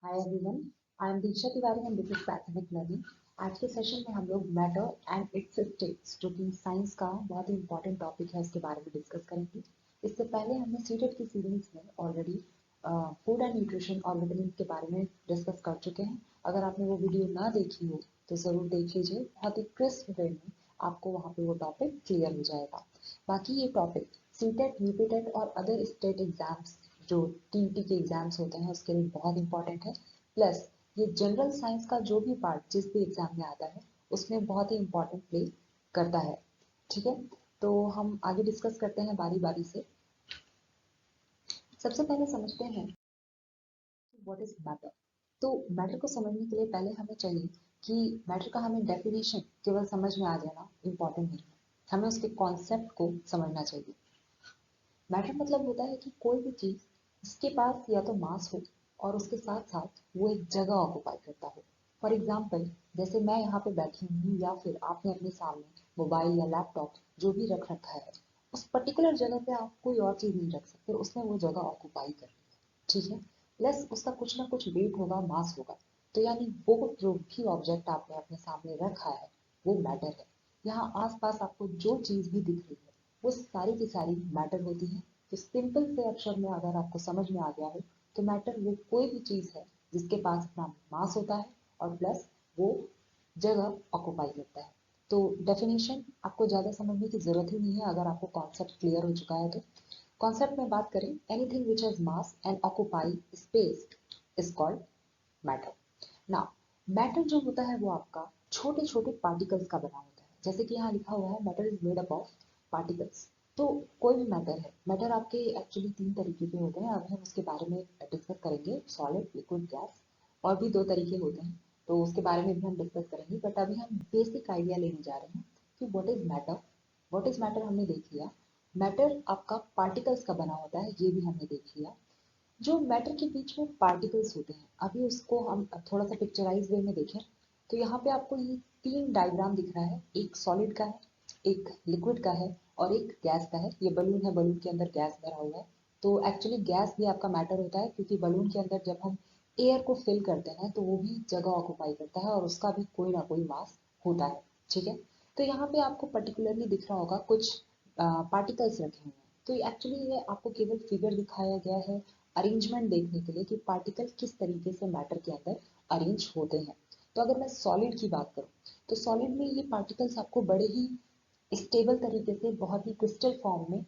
Hi everyone, I am Diksha Tiwari and this is Pathmic learning. आज के session में हम लोग मैटर एंड इट्स स्टेट्स, जो कि साइंस का बहुत ही इंपॉर्टेंट टॉपिक है, उसके बारे में डिस्कस करेंगे। इससे पहले हमने सीटेट की सीरीज में ऑलरेडी फूड एंड न्यूट्रिशन और विटामिन के बारे में डिस्कस कर चुके हैं। अगर आपने वो वीडियो ना देखी हो तो ज़रूर देख लीजिए, बहुत ही क्रिस्प वे में आपको वहाँ पे वो टॉपिक क्लियर हो जाएगा। बाकी ये टॉपिक सीटेट, यूपीटेट और अदर स्टेट एग्जाम्स, जो टीईटी के एग्जाम्स होते हैं, उसके लिए बहुत इंपॉर्टेंट है। प्लस ये जनरल साइंस का जो भी पार्ट जिस भी एग्जाम में आता है उसमें बहुत ही इंपॉर्टेंट प्ले करता है। ठीक है, तो हम आगे डिस्कस करते हैं बारी बारी से। सबसे पहले समझते हैं व्हाट इज मैटर। तो मैटर को समझने के लिए पहले हमें चाहिए कि मैटर का हमें डेफिनेशन केवल समझ में आ जाना इंपॉर्टेंट नहीं है, हमें उसके कॉन्सेप्ट को समझना चाहिए। मैटर मतलब होता है कि कोई भी चीज इसके पास या तो मास हो और उसके साथ साथ वो एक जगह ऑक्युपाई करता हो। फॉर एग्जाम्पल, जैसे मैं यहाँ पे बैठी हूँ या फिर आपने अपने सामने मोबाइल या लैपटॉप जो भी रख रखा है, उस पर्टिकुलर जगह पे आप कोई और चीज नहीं रख सकते, उसने वो जगह ऑक्युपाई कर ली है। ठीक है, प्लस उसका कुछ ना कुछ वेट होगा, मास होगा। तो यानी वो जो भी ऑब्जेक्ट आपने अपने सामने रखा है वो मैटर है। यहाँ आसपास आपको जो चीज भी दिख रही है वो सारी की सारी मैटर होती है। तो सिंपल से अक्षर में अगर आपको समझ में आ गया हो तो मैटर वो कोई भी चीज है जिसके पास अपना मास होता है और प्लस वो जगह ऑक्युपाई करता है। तो डेफिनेशन आपको ज़्यादा समझने की ज़रूरत ही नहीं है अगर आपको कॉन्सेप्ट क्लियर हो चुका है तो। कॉन्सेप्ट में बात करें, anything which has mass and occupy space is called matter. Now, matter जो होता है वो आपका छोटे छोटे पार्टिकल्स का बना होता है। जैसे कि यहाँ लिखा हुआ है matter is made up of particles. तो कोई भी मैटर है, मैटर आपके एक्चुअली तीन तरीके के होते हैं, अभी हम उसके बारे में डिस्कस करेंगे, सॉलिड, लिक्विड, गैस। और भी दो तरीके होते हैं तो उसके बारे में भी हम डिस्कस करेंगे, बट अभी हम बेसिक आइडिया लेने जा रहे हैं कि what is matter. What is matter हमने देख लिया। मैटर आपका पार्टिकल्स का बना होता है, ये भी हमने देख लिया। जो मैटर के बीच में पार्टिकल्स होते हैं, अभी उसको हम थोड़ा सा पिक्चराइज वे में देखें तो यहाँ पे आपको ये तीन डायग्राम दिख रहा है, एक सॉलिड का है, एक लिक्विड का है और एक गैस का है। ये बलून है, बलून के अंदर गैस भरा हुआ है। तो एक्चुअली गैस भी आपका मैटर होता है, क्योंकि बलून के अंदर जब हम एयर को फिल करते हैं तो वो भी जगह ऑक्युपाई करता है और उसका भी कोई ना कोई मास होता है। ठीक है, तो यहाँ पे आपको पर्टिकुलरली दिख रहा होगा कुछ पार्टिकल्स रखे हुए हैं। तो एक्चुअली ये आपको केवल फिगर दिखाया गया है अरेंजमेंट देखने के लिए कि पार्टिकल किस तरीके से मैटर के अंदर अरेंज होते हैं। तो अगर मैं सॉलिड की बात करूं तो सॉलिड में ये पार्टिकल्स आपको बड़े ही स्टेबल तरीके से, बहुत ही क्रिस्टल फॉर्म में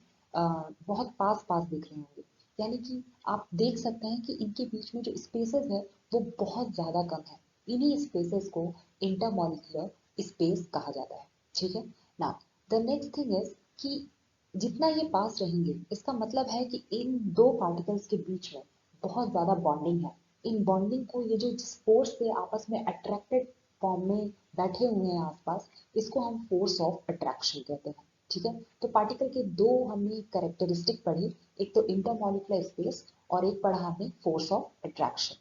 बहुत पास पास दिख रहे होंगे। यानी कि आप देख सकते हैं कि इनके बीच में जो स्पेसेस है वो बहुत ज़्यादा कम है। इन्हीं स्पेसेस को इंटरमॉलिक्यूलर स्पेस कहा जाता है। ठीक है, now the next thing is कि जितना ये पास रहेंगे इसका मतलब है कि इन दो पार्टिकल्स के बीच में बहुत ज़्यादा बॉन्डिंग है। इन बॉन्डिंग को, ये जो जिस फोर्स से आपस में अट्रैक्टेड फॉर्म में बैठे हुए हैं आसपास, इसको हम फोर्स ऑफ अट्रैक्शन कहते हैं। ठीक है, तो पार्टिकल के दो हमने कैरेक्टरिस्टिक पढ़ी, एक तो इंटरमॉलिक्यूलर स्पेस और एक पढ़ा हमने फोर्स ऑफ अट्रैक्शन।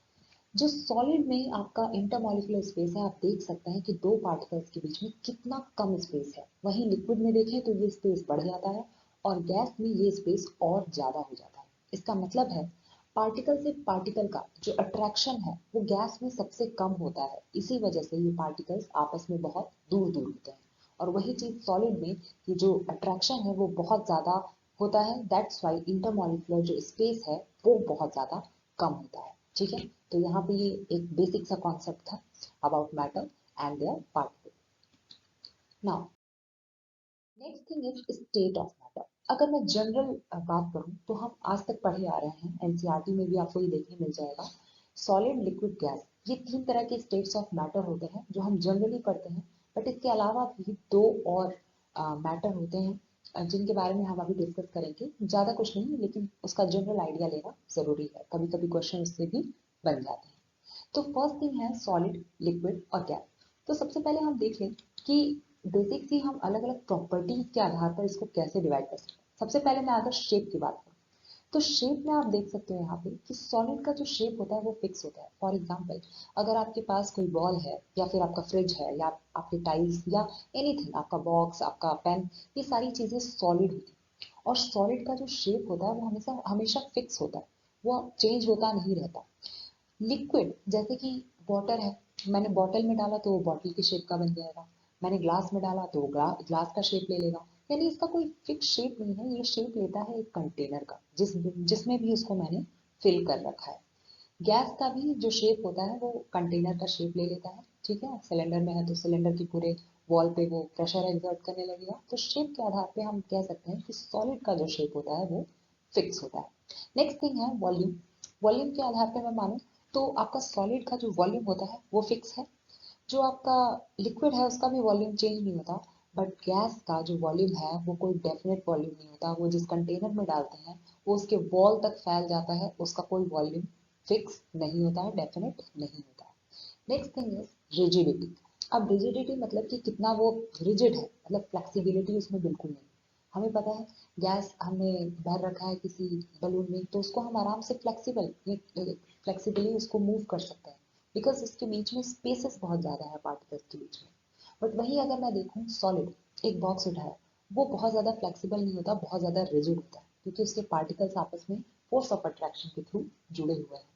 जो सॉलिड में आपका इंटरमॉलिक्यूलर स्पेस है, आप देख सकते हैं कि दो पार्टिकल्स के बीच में कितना कम स्पेस है। वहीं लिक्विड में देखें तो ये स्पेस बढ़ जाता है और गैस में ये स्पेस और ज्यादा हो जाता है। इसका मतलब है पार्टिकल से पार्टिकल का जो अट्रैक्शन है वो गैस में सबसे कम होता है। इसी वजह से ये पार्टिकल्स आपस में बहुत दूर दूर होते हैं। और वही चीज सॉलिड में, ये जो अट्रैक्शन है वो बहुत ज्यादा होता है। दैट्स वाई इंटरमॉलिक्यूलर जो स्पेस है वो बहुत ज्यादा कम होता है। ठीक है, तो यहाँ पे ये एक बेसिक सा कॉन्सेप्ट था about matter and their particle. Now next thing is state of matter. अगर मैं जनरल बात करूं तो हम आज तक पढ़े आ रहे हैं, एनसीईआरटी में भी आपको ये देखने मिल जाएगा, सॉलिड, लिक्विड, गैस, ये तीन तरह के स्टेट्स ऑफ मैटर होते हैं जो हम जनरली पढ़ते हैं। बट इसके अलावा भी दो और मैटर होते हैं जिनके बारे में हम अभी डिस्कस करेंगे। ज़्यादा कुछ नहीं, लेकिन उसका जनरल आइडिया लेना ज़रूरी है, कभी कभी क्वेश्चन उससे भी बन जाते हैं। तो फर्स्ट थिंग है सॉलिड, लिक्विड और गैस। तो सबसे पहले हम देख लें कि बेसिक सी हम अलग अलग प्रॉपर्टीज के आधार पर इसको कैसे डिवाइड कर सकते हैं। सबसे पहले मैं अगर शेप की बात करूँ तो शेप में आप देख सकते हो यहाँ पे कि सॉलिड का जो शेप होता है वो फिक्स होता है। फॉर एग्जाम्पल, अगर आपके पास कोई बॉल है या फिर आपका फ्रिज है या आपके टाइल्स या एनीथिंग, आपका बॉक्स, आपका पेन, ये सारी चीजें सॉलिड होती है। और सॉलिड का जो शेप होता है वो हमेशा हमेशा फिक्स होता है, वो चेंज होता नहीं रहता। लिक्विड जैसे कि वाटर है, मैंने बॉटल में डाला तो वो बॉटल की शेप का बन जाएगा, मैंने ग्लास में डाला तो वो ग्लास का शेप ले लेगा। यानी इसका कोई फिक्स शेप नहीं है, ये शेप लेता है एक कंटेनर का जिसमें भी उसको मैंने फिल कर रखा है। गैस का भी जो शेप होता है वो कंटेनर का शेप ले लेता है। ठीक है, सिलेंडर में है तो सिलेंडर की पूरे वॉल पे वो प्रेशर एक्सर्ट करने लगेगा। तो शेप के आधार पे हम कह सकते हैं कि सॉलिड का जो शेप होता है वो फिक्स होता है। नेक्स्ट थिंग है वॉल्यूम। वॉल्यूम के आधार पे मैं मानूं तो आपका सॉलिड का जो वॉल्यूम होता है वो फिक्स है। जो आपका लिक्विड है उसका भी वॉल्यूम चेंज नहीं होता। बट गैस का जो वॉल्यूम है वो कोई डेफिनेट वॉल्यूम नहीं होता, वो जिस कंटेनर में डालते हैं वो उसके वॉल तक फैल जाता है, उसका कोई वॉल्यूम फिक्स नहीं होता है, डेफिनेट नहीं होता है। Next thing is rigidity. अब रिजिडिटी मतलब कि कितना वो रिजिड है, मतलब फ्लेक्सिबिलिटी उसमें बिल्कुल नहीं। हमें पता है गैस हमने भर रखा है किसी बलून में तो उसको हम आराम से फ्लेक्सिबली उसको मूव कर सकते हैं, बिकॉज इसके बीच में स्पेसेस बहुत ज़्यादा है पार्टिकल्स के बीच में। बट वहीं अगर मैं देखूँ सॉलिड, एक बॉक्स उठाया, वो बहुत ज़्यादा फ्लेक्सिबल नहीं होता, बहुत ज़्यादा रिजिड होता है, क्योंकि उसके पार्टिकल्स आपस में फोर्स ऑफ अट्रैक्शन के थ्रू जुड़े हुए हैं।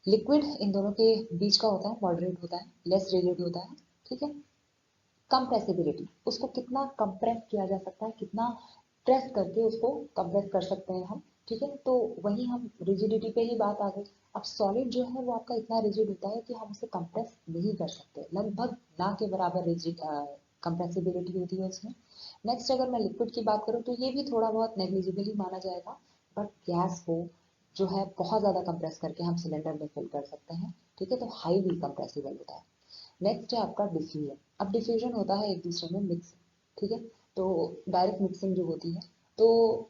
लिक्विड इन दोनों के बीच का होता है, मॉडरेट होता है, लेस रिजिड होता है। ठीक है। कंप्रेसिबिलिटी, उसको कितना कंप्रेस किया जा सकता है, कितना प्रेस करके उसको कंप्रेस कर सकते हैं हम। ठीक है, तो वही हम रिजिडिटी पे ही बात आ गई। अब सॉलिड जो है वो आपका इतना रिजिड होता है कि हम उसे कंप्रेस नहीं कर सकते, लगभग ना के बराबर रिजिड कंप्रेसिबिलिटी होती है उसमें। नेक्स्ट अगर मैं लिक्विड की बात करूँ तो ये भी थोड़ा बहुत नेग्लिजिबल ही माना जाएगा। बट गैस को जो है बहुत ज़्यादा कंप्रेस करके हम सिलेंडर में फिल कर सकते हैं। ठीक है, तो हाईली कंप्रेसिबल होता है। नेक्स्ट है आपका डिफ्यूजन। अब डिफ्यूजन होता है एक दूसरे में मिक्स। ठीक है, तो डायरेक्ट मिक्सिंग जो होती है, तो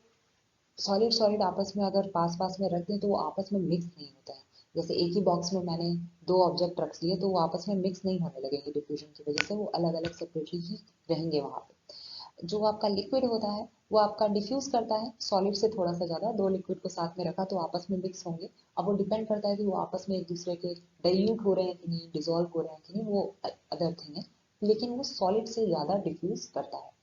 सॉलिड सॉलिड आपस में अगर पास पास में रख दें तो वो आपस में मिक्स नहीं होता है। जैसे एक ही बॉक्स में मैंने दो ऑब्जेक्ट रख लिए तो वो आपस में मिक्स नहीं होने लगेंगे, डिफ्यूजन की वजह से वो अलग अलग सेपरेटली ही रहेंगे वहाँ पे। जो आपका लिक्विड होता है वो आपका डिफ्यूज करता है सॉलिड से थोड़ा सा ज़्यादा, दो लिक्विड को साथ में रखा तो आपस में मिक्स होंगे। अब वो डिपेंड करता है कि वो आपस में एक दूसरे के डाइल्यूट हो रहे हैं कि नहीं, डिजोल्व हो रहे हैं कि नहीं, वो अदर थिंग है। लेकिन वो सॉलिड से ज़्यादा डिफ्यूज करता है।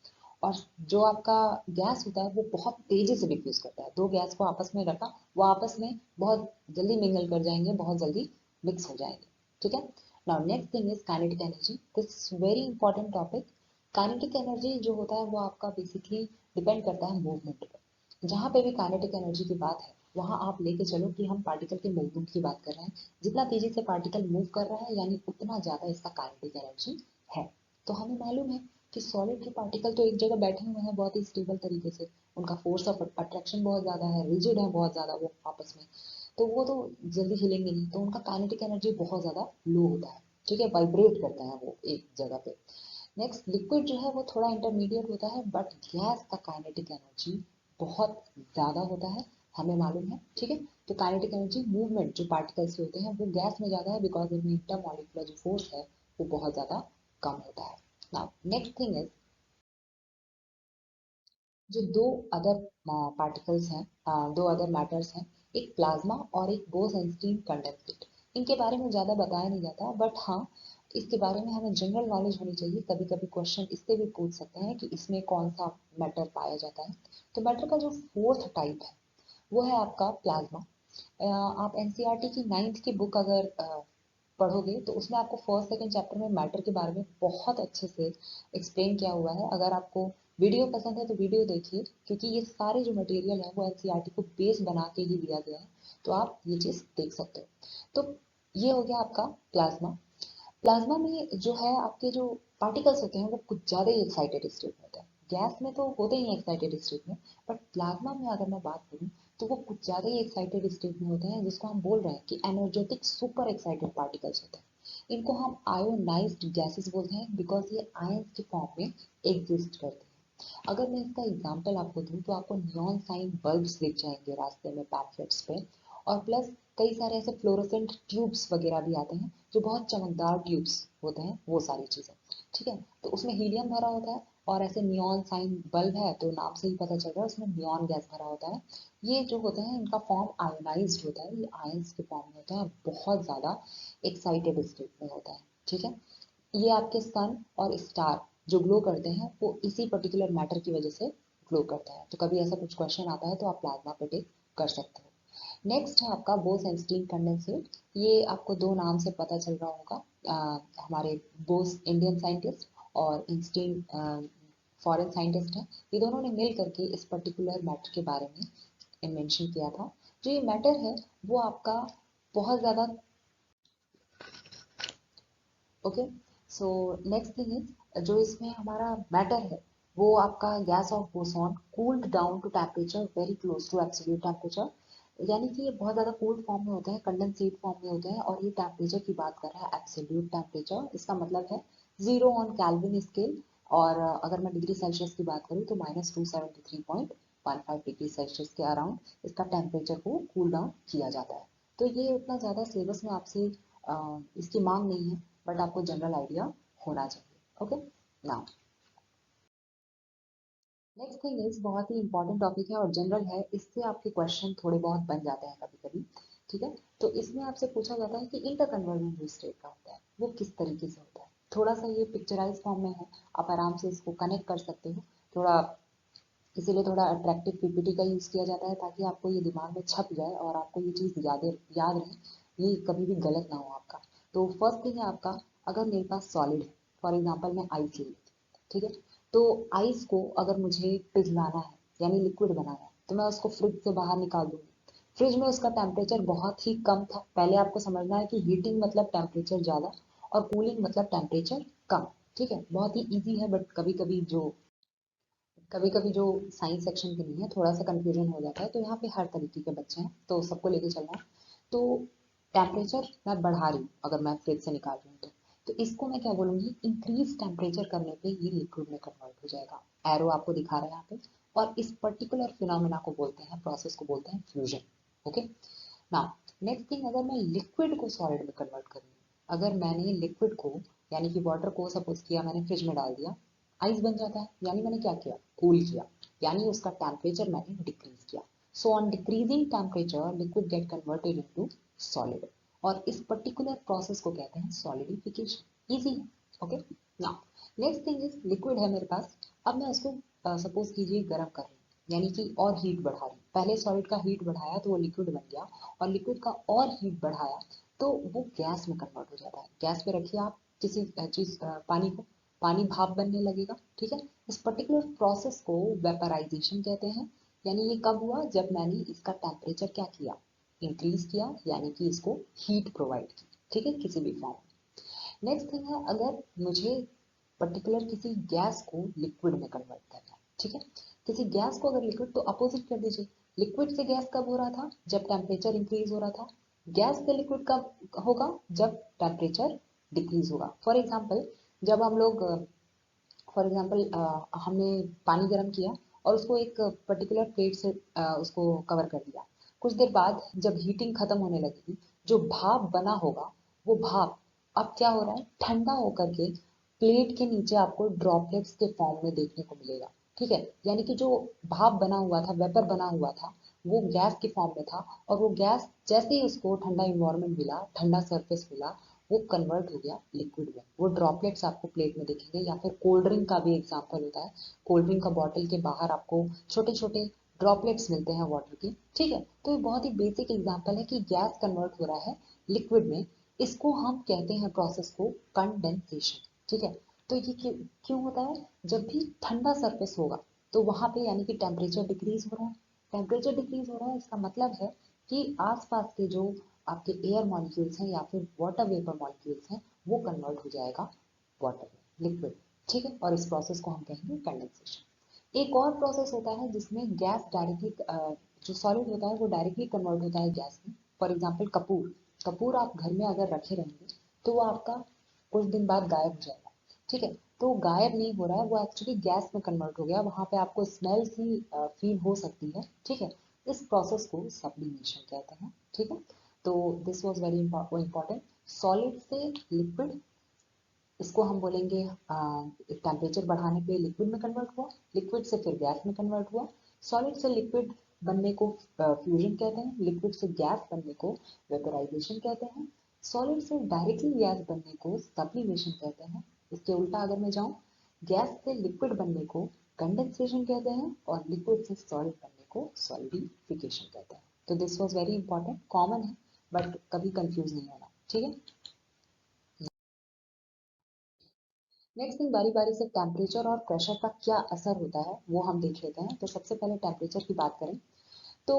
और जो आपका गैस होता है वो बहुत तेजी से डिफ्यूज करता है। दो गैस को आपस में रखा, वो आपस में बहुत जल्दी मिंगल कर जाएंगे, बहुत जल्दी मिक्स हो जाएंगे। ठीक है। Now next thing is kinetic energy, this very important topic. Kinetic energy जो होता है वो आपका बेसिकली डिपेंड करता है मूवमेंट पर। जहाँ पे भी काइनेटिक एनर्जी की बात है वहाँ आप लेके चलो कि हम पार्टिकल के मूवमेंट की बात कर रहे हैं। जितना तेजी से पार्टिकल मूव कर रहा है यानी उतना ज़्यादा इसका काइनेटिक एनर्जी है। तो हमें मालूम है कि सॉलिड के पार्टिकल तो एक जगह बैठे हुए हैं बहुत ही स्टेबल तरीके से, उनका फोर्स ऑफ अट्रैक्शन बहुत ज़्यादा है, रिजिड है बहुत ज़्यादा वो आपस में, तो वो तो जल्दी हिलेंगे नहीं, तो उनका काइनेटिक एनर्जी बहुत ज़्यादा लो होता है। ठीक है, वाइब्रेट करते हैं वो एक जगह पे। नेक्स्ट लिक्विड जो है वो थोड़ा इंटरमीडिएट होता है, बट गैस का काइनेटिक एनर्जी बहुत ज़्यादा होता है, हमें मालूम है। ठीक है, तो काइनेटिक एनर्जी मूवमेंट जो पार्टिकल्स के होते हैं वो गैस में ज़्यादा है, बिकॉज उनमें इंटरमॉलिक्यूलर जो फोर्स है वो बहुत ज़्यादा कम होता है। नाउ नेक्स्ट थिंग इज जो दो अदर पार्टिकल्स हैं, दो अदर मैटर्स हैं, एक प्लाज्मा और एक बोस-आइंस्टीन कंडेंसेट। इनके बारे में ज़्यादा बताया नहीं जाता, बट हाँ इसके बारे में हमें जनरल नॉलेज होनी चाहिए। कभी कभी क्वेश्चन इससे भी पूछ सकते हैं कि इसमें कौन सा मैटर पाया जाता है। तो मैटर का जो फोर्थ टाइप है वो है आपका प्लाज्मा। आप एनसीईआरटी की 9th की बुक अगर पढ़ोगे तो उसमें आपको फर्स्ट सेकंड चैप्टर में मैटर के बारे में बहुत अच्छे से एक्सप्लेन किया हुआ है। अगर आपको वीडियो पसंद है तो वीडियो देखिए, क्योंकि ये सारे जो मटेरियल है वो एनसीईआरटी को बेस बना के ही दिया गया है, तो आप ये चीज़ देख सकते हो। तो ये हो गया आपका प्लाज्मा। प्लाज्मा में जो है आपके जो पार्टिकल्स होते हैं वो कुछ ज़्यादा ही एक्साइटेड स्टेट में होते हैं। गैस में तो होते ही एक्साइटेड स्टेट में, बट प्लाज्मा में अगर मैं बात करूँ तो वो कुछ ज़्यादा ही एक्साइटेड स्टेट में होते हैं, जिसको हम बोल रहे हैं कि एनर्जेटिक सुपर एक्साइटेड पार्टिकल्स होते हैं। इनको हम आयोनाइज्ड गैसेस बोलते हैं, बिकॉज ये आयंस के फॉर्म में एग्जिस्ट करते हैं। अगर मैं इसका एग्जांपल आपको दूं तो आपको नियॉन साइन बल्ब्स दिख जाएंगे रास्ते में, पैम्फलेट्स पे। और प्लस कई सारे ऐसे फ्लोरोसेंट ट्यूब्स वगैरह भी आते हैं जो बहुत चमकदार ट्यूब्स होते हैं, वो सारी चीज़ें। ठीक है, तो उसमें हीलियम भरा होता है और ऐसे नियॉन साइन बल्ब है तो नाम से ही पता चल रहा है उसमें नियॉन गैस भरा होता है। ये जो होते हैं इनका फॉर्म आयोनाइज्ड होता है, ये आयंस के फॉर्म में होता है, बहुत ज़्यादा एक्साइटेड स्टेट में होता है। ठीक है, ये आपके सन और स्टार जो ग्लो करते हैं वो इसी पर्टिकुलर मैटर की वजह से ग्लो करता है। तो कभी ऐसा कुछ क्वेश्चन आता है तो आप प्लाज्मा पे टिक कर सकते हो। नेक्स्ट है आपका बोस-एंस्टीन कंडेंसेट। ये आपको दो नाम से पता चल रहा होगा। हमारे बोस इंडियन साइंटिस्ट और इंस्टीन फॉरेन साइंटिस्ट हैं। ये दोनों ने मिल करके इस पर्टिकुलर मैटर के बारे में इन्वेंशन किया था। जो ये मैटर है वो आपका बहुत ज़्यादा okay. So next thing is जो इसमें हमारा मैटर है वो आपका gas of boson cooled down to temperature very close to absolute temperature. यानी कि ये बहुत ज़्यादा कोल्ड फॉर्म में होते हैं, कंडेंसेट फॉर्म में होते हैं, और ये टेम्परेचर की बात कर रहा है एब्सोल्यूट टेम्परेचर। इसका मतलब है 0 ऑन कैल्विन स्केल। और अगर मैं डिग्री सेल्सियस की बात करूँ तो -273.15 डिग्री सेल्सियस के अराउंड इसका टेम्परेचर को कूल डाउन किया जाता है। तो ये उतना ज़्यादा सिलेबस में आपसे इसकी मांग नहीं है, बट आपको जनरल आइडिया होना चाहिए। Okay. Now next thing is बहुत ही इंपॉर्टेंट टॉपिक है और जनरल है, इससे आपके क्वेश्चन थोड़े बहुत बन जाते हैं कभी कभी। ठीक है। तो इसमें आपसे पूछा जाता है कि इंटर कन्वर्जन जो स्टेट का होता है वो किस तरीके से होता है। थोड़ा सा ये पिक्चराइज फॉर्म में है, आप आराम से इसको कनेक्ट कर सकते हो। थोड़ा इसीलिए थोड़ा अट्रैक्टिव पीपीटी का यूज़ किया जाता है ताकि आपको ये दिमाग में छप जाए और आपको ये चीज़ याद रहे, ये कभी भी गलत ना हो आपका। तो फर्स्ट थिंग है आपका, अगर मेरे पास सॉलिड है, फॉर एग्जांपल मैं आइस ले लेती हूँ, ठीक है। तो आइस को अगर मुझे पिघलाना है यानी लिक्विड बनाना है तो मैं उसको फ्रिज से बाहर निकाल दूंगी। फ्रिज में उसका टेम्परेचर बहुत ही कम था। पहले आपको समझना है कि हीटिंग मतलब टेम्परेचर ज़्यादा और कूलिंग मतलब टेम्परेचर कम। ठीक है, बहुत ही ईजी है, बट कभी कभी जो साइंस सेक्शन के लिए है थोड़ा सा कंफ्यूजन हो जाता है। तो यहाँ पे हर तरीके के बच्चे हैं तो सबको लेके चलना है। तो टेम्परेचर मैं बढ़ा रही हूँ अगर मैं फ्रिज से निकाल रही हूँ तो इसको मैं क्या बोलूंगी, इंक्रीज टेम्परेचर करने पे ये लिक्विड में कन्वर्ट हो जाएगा। एरो आपको दिखा रहा है यहाँ पे। और इस पर्टिकुलर फिनोमेना को बोलते हैं, प्रोसेस को बोलते हैं fusion. Okay. Now next thing, अगर मैं लिक्विड को सॉलिड में कन्वर्ट कर रही हूँ, अगर मैंने लिक्विड को यानी कि वाटर को सपोज किया मैंने फ्रिज में डाल दिया, आइस बन जाता है। यानी मैंने क्या किया, कूल किया, यानी उसका टेम्परेचर मैंने डिक्रीज किया। So on decreasing temperature liquid get converted into solid. और इस पर्टिकुलर प्रोसेस को कहते हैं सॉलिडिफिकेशन। इजी है। Okay. Now next thing is liquid है मेरे पास। अब मैं उसको सपोज कीजिए गर्म कर रही हूँ, यानी कि और हीट बढ़ा रही हूँ। पहले सॉलिड का हीट बढ़ाया तो वो लिक्विड बन गया, और लिक्विड का और हीट बढ़ाया तो वो गैस में कन्वर्ट हो जाता है। गैस पे रखिए आप किसी चीज पानी को, पानी भाप बनने लगेगा। ठीक है। इस पर्टिकुलर प्रोसेस को वेपराइजेशन कहते हैं। यानी ये कब हुआ, जब मैंने इसका टेम्परेचर क्या किया, इंक्रीज किया, यानी कि इसको हीट प्रोवाइड की। ठीक है, किसी भी फॉर्म। नेक्स्ट थिंग है, अगर मुझे पर्टिकुलर किसी गैस को लिक्विड में कन्वर्ट करना है, ठीक है, किसी गैस को अगर लिक्विड, तो अपोजिट कर दीजिए। लिक्विड से गैस कब हो रहा था, जब टेम्परेचर इंक्रीज हो रहा था। गैस से लिक्विड कब होगा, जब टेम्परेचर डिक्रीज होगा। फॉर एग्जाम्पल, जब हम लोग फॉर एग्जाम्पल हमने पानी गर्म किया और उसको एक पर्टिकुलर प्लेट से उसको कवर कर दिया। कुछ देर बाद जब हीटिंग खत्म होने लगेगी, जो भाप बना होगा वो भाप अब क्या हो रहा है, ठंडा होकर के प्लेट के नीचे आपको ड्रॉपलेट्स के फॉर्म में देखने को मिलेगा। ठीक है, यानी कि जो भाप बना हुआ था, वेपर बना हुआ था, वो गैस के फॉर्म में था, और वो गैस जैसे ही उसको ठंडा इन्वायरमेंट मिला, ठंडा सरफेस मिला, वो कन्वर्ट हो गया लिक्विड में। वो ड्रॉपलेट्स आपको प्लेट में दिखेंगे। या फिर कोल्ड ड्रिंक का भी एग्जांपल होता है। कोल्ड ड्रिंक का बॉटल के बाहर आपको छोटे छोटे ड्रॉपलेट्स मिलते हैं वाटर के। ठीक है। तो ये बहुत ही बेसिक एग्जांपल है कि गैस कन्वर्ट हो रहा है लिक्विड में। इसको हम कहते हैं प्रोसेस को कंडेंसेशन। ठीक है। तो ये क्यों होता है, जब भी ठंडा सरफेस होगा तो वहां पे यानी कि टेम्परेचर डिक्रीज हो रहा है। टेम्परेचर डिक्रीज हो रहा है, इसका मतलब है कि आसपास के जो आपके एयर मॉलिक्यूल्स हैं या फिर वाटर वेपर मॉलिक्यूल्स हैं, वो कन्वर्ट हो जाएगा वाटर में, लिक्विड। ठीक है। और इस प्रोसेस को हम कहेंगे कंडेंसेशन। एक और प्रोसेस होता है जिसमें गैस डायरेक्टली, जो सॉलिड होता है वो डायरेक्टली कन्वर्ट होता है गैस में। फॉर एग्जाम्पल कपूर, कपूर आप घर में अगर रखे रहेंगे तो वो आपका कुछ दिन बाद गायब हो जाएगा। ठीक है। तो गायब नहीं हो रहा है, वो एक्चुअली गैस में कन्वर्ट हो गया। वहां पे आपको स्मेल सी फील हो सकती है। ठीक है। इस प्रोसेस को सब्लिमेशन कहते हैं। ठीक है। तो this was very important. Solid से लिक्विड, इसको हम बोलेंगे टेम्परेचर बढ़ाने पे लिक्विड में कन्वर्ट हुआ, लिक्विड से फिर गैस में कन्वर्ट हुआ। सॉलिड से लिक्विड बनने को फ्यूजन कहते हैं, लिक्विड से गैस बनने को वेपराइजेशन कहते हैं, सॉलिड से डायरेक्टली गैस बनने को सब्लिमेशन कहते हैं। इसके उल्टा अगर मैं जाऊं, गैस से लिक्विड बनने को कंडेंसेशन कहते हैं, और लिक्विड से सॉलिड बनने को सॉलिडिफिकेशन कहते हैं। तो this was very important, common है बट कभी कंफ्यूज नहीं होना, ठीक है। नेक्स्ट थिंग, बारी बारी से टेम्परेचर और प्रेशर का क्या असर होता है वो हम देख लेते हैं। तो सबसे पहले टेम्परेचर की बात करें तो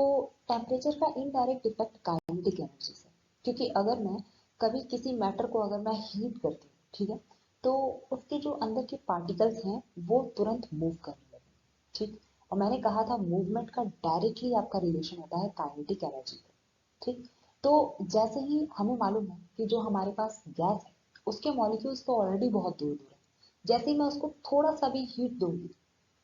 टेम्परेचर का इनडायरेक्ट इफेक्ट काइनेटिक एनर्जी से, क्योंकि अगर मैं कभी किसी मैटर को अगर मैं हीट करती हूँ, ठीक है, तो उसके जो अंदर के पार्टिकल्स हैं वो तुरंत मूव करने लगे, ठीक। और मैंने कहा था मूवमेंट का डायरेक्टली आपका रिलेशन होता है काइनेटिक एनर्जी से, ठीक। तो जैसे ही हमें मालूम है कि जो हमारे पास गैस है उसके मॉलिक्यूल्स तो ऑलरेडी बहुत दूर दूर है, जैसे ही मैं उसको थोड़ा सा भी हीट दूंगी,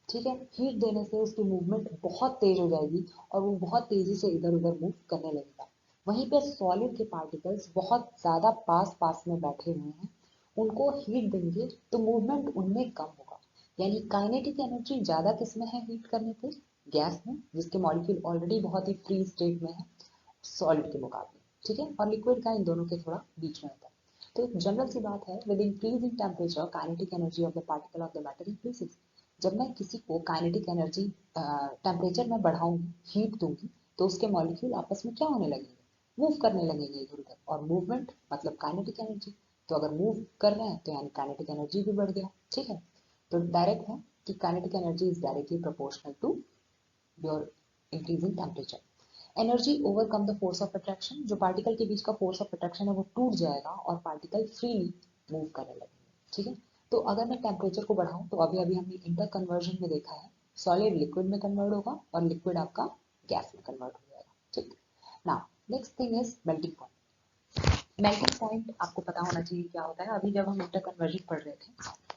ठीक है, हीट देने से उसकी मूवमेंट बहुत तेज हो जाएगी और वो बहुत तेजी से इधर उधर मूव करने लगेगा। वहीं पे सॉलिड के पार्टिकल्स बहुत ज्यादा पास पास में बैठे हुए हैं, उनको हीट देंगे तो मूवमेंट उनमें कम होगा। यानी काइनेटिक एनर्जी ज्यादा किसमें है हीट करने पे, गैस में, जिसके मॉलिक्यूल ऑलरेडी बहुत ही फ्री स्टेट में है सॉलिड के मुकाबले, ठीक है, और लिक्विड का इन दोनों के थोड़ा बीच में होता है। तो एक जनरल सी बात है, with increase in temperature kinetic energy of the particle of the matter increases. जब मैं किसी को काइनेटिक एनर्जी टेम्परेचर में बढ़ाऊंगी, हीट दूंगी, तो उसके मॉलिक्यूल आपस में क्या होने लगेंगे, मूव करने लगेंगे इधर उधर, और मूवमेंट मतलब काइनेटिक एनर्जी। तो अगर मूव कर रहे हैं तो यानी काइनेटिक एनर्जी भी बढ़ गया, ठीक है। तो डायरेक्ट है कि kinetic energy is directly proportional to your increasing temperature. Energy overcome the force of attraction, जो पार्टिकल के बीच का फोर्स ऑफ अट्रैक्शन है वो टूट जाएगा और पार्टिकल फ्रीली मूव करने लगेंगे, ठीक है। तो अगर मैं टेम्परेचर को बढ़ाऊं तो अभी अभी हमने इंटर कन्वर्जन में देखा है, सॉलिड लिक्विड में कन्वर्ट होगा और लिक्विड आपका गैस में कन्वर्ट हो जाएगा, ठीक। Now next thing is melting point. Melting point आपको पता होना चाहिए क्या होता है। अभी जब हम इंटर कन्वर्जन पढ़ रहे थे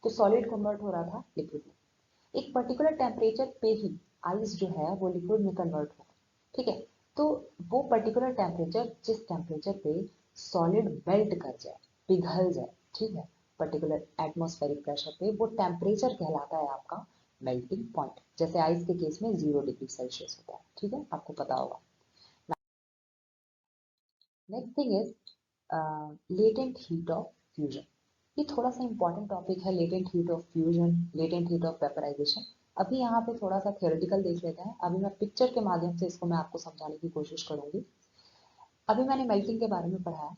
तो सॉलिड कन्वर्ट हो रहा था लिक्विड में, एक पर्टिकुलर टेम्परेचर पे ही आइस जो है वो लिक्विड में कन्वर्ट होगा, ठीक है। तो वो पर्टिकुलर टेम्परेचर जिस टेम्परेचर पे सॉलिड मेल्ट कर जाए, पिघल जाए, ठीक है, पर्टिकुलर एटमॉस्फेरिक प्रेशर पे, वो टेम्परेचर कहलाता है आपका मेल्टिंग पॉइंट। जैसे आइस के केस में 0 डिग्री सेल्सियस होता है, ठीक है, आपको पता होगा। Next thing is latent heat of fusion. ये थोड़ा सा इंपॉर्टेंट टॉपिक है, latent heat of fusion, latent heat of vaporisation. अभी यहाँ पे थोड़ा सा थियोरेटिकल देख लेते हैं, अभी मैं पिक्चर के माध्यम से इसको मैं आपको समझाने की कोशिश करूंगी। अभी मैंने मेल्टिंग के बारे में पढ़ा है।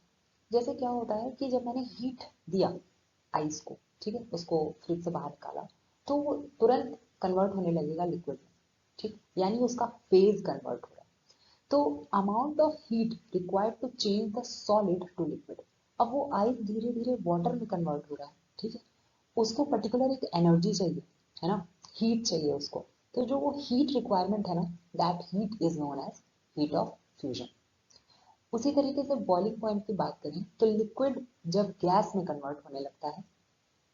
जैसे क्या होता है कि जब मैंने हीट दिया आइस को, ठीक है, उसको फ्रिज से बाहर निकाला, तो वो तुरंत कन्वर्ट होने लगेगा लिक्विड में, ठीक, यानी उसका फेज कन्वर्ट हो रहा है। तो amount of heat required to change the solid to liquid, अब वो आइस धीरे धीरे वाटर में कन्वर्ट हो रहा है, ठीक है, उसको पर्टिकुलर एक एनर्जी चाहिए, है ना, हीट चाहिए उसको। तो जो वो हीट रिक्वायरमेंट है ना, that heat is known as heat of fusion. उसी तरीके से बॉइलिंग पॉइंट की बात करें तो लिक्विड जब गैस में कन्वर्ट होने लगता है,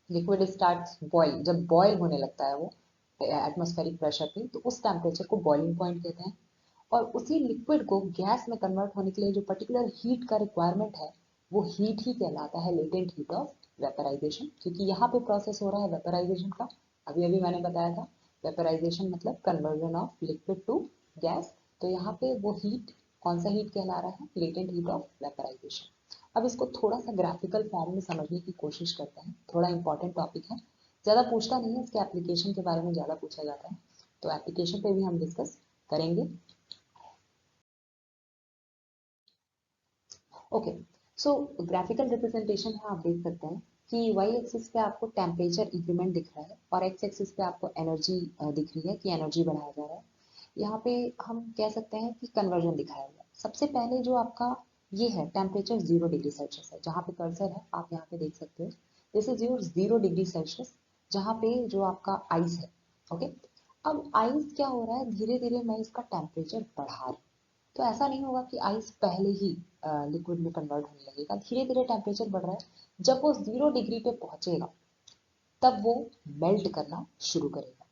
लिक्विड स्टार्ट बॉयल, जब बॉयल होने लगता है वो एटमॉस्फेरिक प्रेशर पे, तो उस टेम्परेचर को बॉइलिंग पॉइंट कहते हैं। और उसी लिक्विड को गैस में कन्वर्ट होने के लिए जो पर्टिकुलर हीट का रिक्वायरमेंट है, वो हीट ही कहलाता है लेटेंट हीट ऑफ वेपराइजेशन, क्योंकि यहाँ पे प्रोसेस हो रहा है वेपराइजेशन का। अभी अभी मैंने बताया था वेपराइजेशन मतलब conversion of liquid to gas. तो यहाँ पे वो हीट कौन सा हीट कहला रहा है, लेटेंट हीट ऑफ वेपराइजेशन। अब इसको थोड़ा सा ग्राफिकल फॉर्म में समझने की कोशिश करते हैं, थोड़ा इंपॉर्टेंट टॉपिक है, ज़्यादा पूछता नहीं है, इसके एप्लीकेशन के बारे में ज़्यादा पूछा जाता है, तो एप्लीकेशन पे भी हम डिस्कस करेंगे। ओके, सो ग्राफिकल रिप्रेजेंटेशन है, आप देख सकते हैं कि वाई एक्सिस पे आपको टेम्परेचर इंक्रीमेंट दिख रहा है और एक्स एक्सिस पे आपको एनर्जी दिख रही है कि एनर्जी बढ़ाया जा रहा है। यहाँ पे हम कह सकते हैं कि कन्वर्जन दिखाया गया। सबसे पहले जो आपका ये है टेम्परेचर 0 डिग्री सेल्सियस है, जहाँ पे कर्सर है आप यहाँ पे देख सकते हो, this is your 0 degree Celsius, जहाँ पे जो आपका आइस है, ओके। अब आइस क्या हो रहा है, धीरे धीरे मैं इसका टेम्परेचर बढ़ा रही हूँ। तो ऐसा नहीं होगा कि आइस पहले ही लिक्विड में कन्वर्ट होने लगेगा, धीरे धीरे टेम्परेचर बढ़ रहा है। जब वो 0 डिग्री पे पहुंचेगा तब वो मेल्ट करना शुरू करेगा।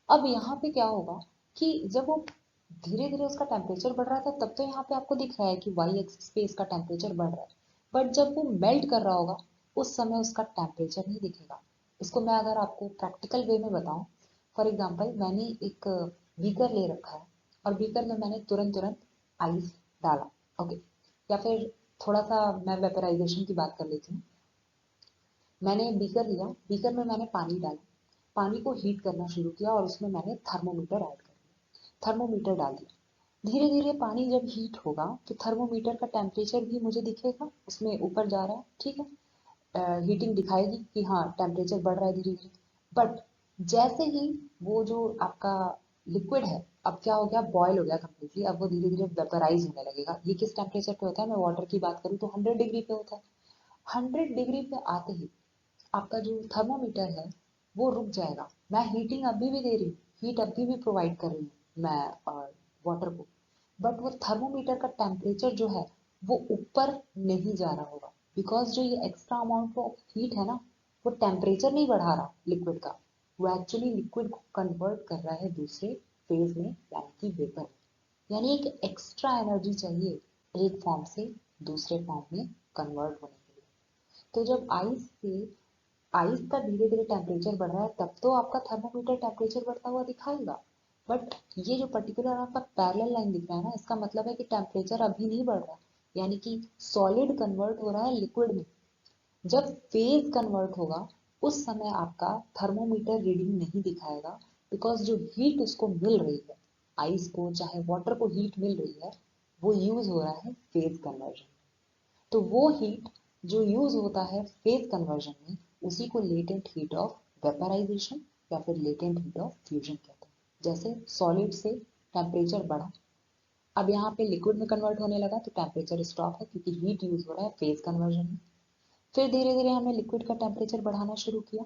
अब यहाँ पे क्या होगा कि जब वो धीरे धीरे उसका टेम्परेचर बढ़ रहा था तब तो यहाँ पे आपको दिख रहा है कि वाई एक्सिस पे इसका टेम्परेचर बढ़ रहा है, बट जब वो मेल्ट कर रहा होगा उस समय उसका टेम्परेचर नहीं दिखेगा। इसको मैं अगर आपको प्रैक्टिकल वे में बताऊं, फॉर एग्जाम्पल मैंने एक बीकर ले रखा है और बीकर में मैंने तुरंत तुरंत आइस डाला, ओके, या फिर थोड़ा सा मैं वेपराइजेशन की बात कर लेती हूँ। मैंने बीकर लिया, बीकर में मैंने पानी डाला, पानी को हीट करना शुरू किया और उसमें मैंने थर्मोमीटर ऐड कर दिया, थर्मोमीटर डाल दिया। धीरे धीरे पानी जब हीट होगा तो थर्मोमीटर का टेम्परेचर भी मुझे दिखेगा, उसमें ऊपर जा रहा है, ठीक है, हीटिंग दिखाएगी कि हाँ टेम्परेचर बढ़ रहा है धीरे धीरे। बट जैसे ही वो जो आपका लिक्विड है अब क्या हो गया, बॉयल हो गया कम्प्लीटली, अब वो धीरे धीरे वेपराइज होने लगेगा। ये किस टेम्परेचर पे होता है, मैं वाटर की बात करूँ तो 100 डिग्री पे होता है। 100 डिग्री पे आते ही आपका जो थर्मोमीटर है वो रुक जाएगा। मैं हीटिंग अभी भी दे रही हूँ, हीट अभी भी प्रोवाइड कर रही हूँ मैं वाटर को, बट वो थर्मोमीटर का टेम्परेचर जो है वो ऊपर नहीं जा रहा होगा, बिकॉज जो ये एक्स्ट्रा अमाउंट ऑफ हीट है ना, वो टेम्परेचर नहीं बढ़ा रहा लिक्विड का, वो एक्चुअली लिक्विड को कन्वर्ट कर रहा है दूसरे फेज में, यानी कि वेपर में। यानी एक एक्स्ट्रा एनर्जी चाहिए एक फॉर्म से दूसरे फॉर्म में कन्वर्ट होने के लिए। तो जब आइस का धीरे धीरे टेम्परेचर बढ़ रहा है तब तो आपका थर्मोमीटर टेम्परेचर बढ़ता हुआ दिखाएगा। बट ये जो पर्टिकुलर आपका पैरेलल लाइन दिख रहा है ना, इसका मतलब है कि टेम्परेचर अभी नहीं बढ़ रहा, यानी कि सॉलिड कन्वर्ट हो रहा है लिक्विड में। जब फेज कन्वर्ट होगा उस समय आपका थर्मोमीटर रीडिंग नहीं दिखाएगा, बिकॉज जो हीट उसको मिल रही है, आइस को चाहे वाटर को हीट मिल रही है, वो यूज हो रहा है फेज कन्वर्जन। तो वो हीट जो यूज होता है फेज कन्वर्जन में, उसी को लेटेंट हीट ऑफ वेपराइजेशन या फिर लेटेंट हीट ऑफ फ्यूजन कहते हैं। जैसे सॉलिड से टेम्परेचर बढ़ा, अब यहाँ पे लिक्विड में कन्वर्ट होने लगा तो टेम्परेचर स्टॉप है क्योंकि हीट यूज हो रहा है फेज कन्वर्जन में। फिर धीरे धीरे हमने लिक्विड का टेम्परेचर बढ़ाना शुरू किया,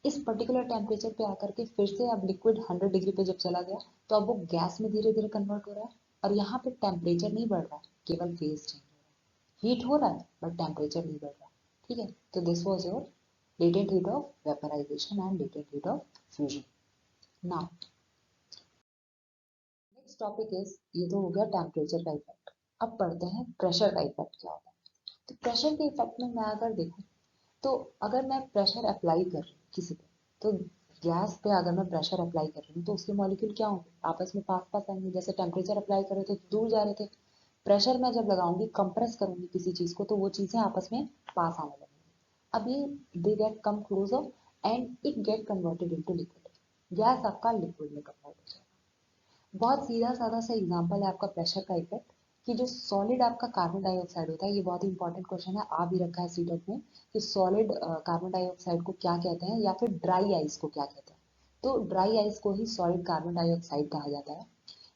इस पर्टिकुलर टेम्परेचर पे आकर के फिर से अब लिक्विड 100 डिग्री पे जब चला गया तो अब वो गैस में धीरे धीरे कन्वर्ट हो रहा है, और यहाँ पे टेम्परेचर नहीं बढ़ रहा, केवल फेज चेंज हो रहा है। हीट हो रहा है बट टेम्परेचर नहीं बढ़ रहा। ठीक है, तो this was your latent heat of vaporisation and latent heat of fusion. Now next topic is, ये तो हो गया टेम्परेचर का इफेक्ट। अब पढ़ते हैं प्रेशर का इफेक्ट क्या होता है। तो प्रेशर के इफेक्ट में मैं अगर देखूँ तो अगर मैं प्रेशर अप्लाई कर रही हूँ किसी पे, तो गैस पे अगर मैं प्रेशर अप्लाई कर रही हूँ तो उसके मॉलिक्यूल क्या होंगे, आपस में पास पास आएंगे। जैसे टेम्परेचर अप्लाई कर रहे थे तो दूर जा रहे थे, प्रेशर मैं जब लगाऊंगी, कंप्रेस करूंगी किसी चीज को, तो वो चीजें आपस में पास आने लगेंगी। अब ये they get come closer and it get converted into liquid, gas आपका लिक्विड में कन्वर्ट हो जाएगा। बहुत सीधा साधा सा एग्जांपल है आपका प्रेशर का इफेक्ट, कि जो सॉलिड आपका कार्बन डाइऑक्साइड होता है, ये बहुत ही इंपॉर्टेंट क्वेश्चन है, आ भी रखा है सीटेट में, कि सॉलिड कार्बन डाइऑक्साइड को क्या कहते हैं या फिर ड्राई आइस को क्या कहते हैं। तो ड्राई आइस को ही सॉलिड कार्बन डाइऑक्साइड कहा जाता है।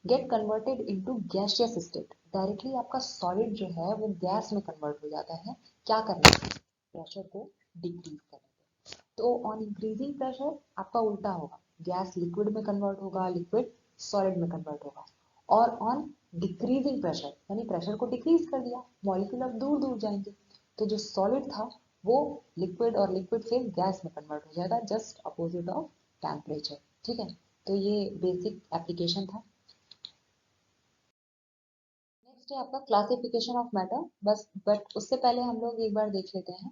Get converted into gaseous state, directly आपका सॉलिड जो है वो गैस में कन्वर्ट हो जाता है। क्या करने से, प्रेशर को डिक्रीज करने से। तो ऑन इंक्रीजिंग प्रेशर आपका उल्टा होगा, गैस लिक्विड में कन्वर्ट होगा, लिक्विड सॉलिड में कन्वर्ट होगा। और ऑन डिक्रीजिंग प्रेशर, यानी प्रेशर को डिक्रीज कर दिया, मॉलिक्यूल अब दूर दूर जाएंगे, तो जो सॉलिड था वो लिक्विड, और लिक्विड से गैस में कन्वर्ट हो जाएगा, जस्ट अपोजिट ऑफ टेम्परेचर। ठीक है, तो ये बेसिक एप्लीकेशन था। नेक्स्ट है आपका क्लासिफिकेशन ऑफ मैटर, बस बट उससे पहले हम लोग एक बार देख लेते हैं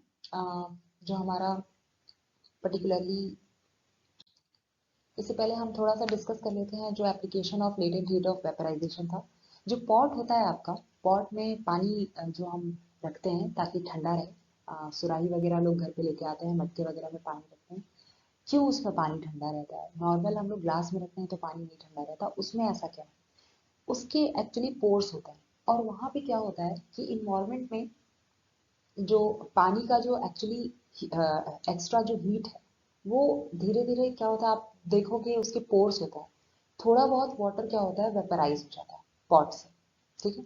जो हमारा पर्टिकुलरली, इससे पहले हम थोड़ा सा डिस्कस कर लेते हैं जो application of latent heat of vaporisation था। जो पॉट होता है आपका, पॉट में पानी जो हम रखते हैं ताकि ठंडा रहे, सुराही वगैरह लोग घर पे लेके आते हैं, मटके वगैरह में पानी रखते हैं। क्यों उसमें पानी ठंडा रहता है, नॉर्मल हम लोग ग्लास में रखते हैं तो पानी नहीं ठंडा रहता, उसमें ऐसा क्या है, उसके एक्चुअली पोर्स होते हैं। और वहाँ पे क्या होता है कि इन्वायरमेंट में जो पानी का जो एक्चुअली एक्स्ट्रा जो हीट है, वो धीरे धीरे क्या होता है, आप देखोगे उसके पोर्स होता है, थोड़ा बहुत वाटर क्या होता है, वेपराइज हो जाता है पॉट से। ठीक है,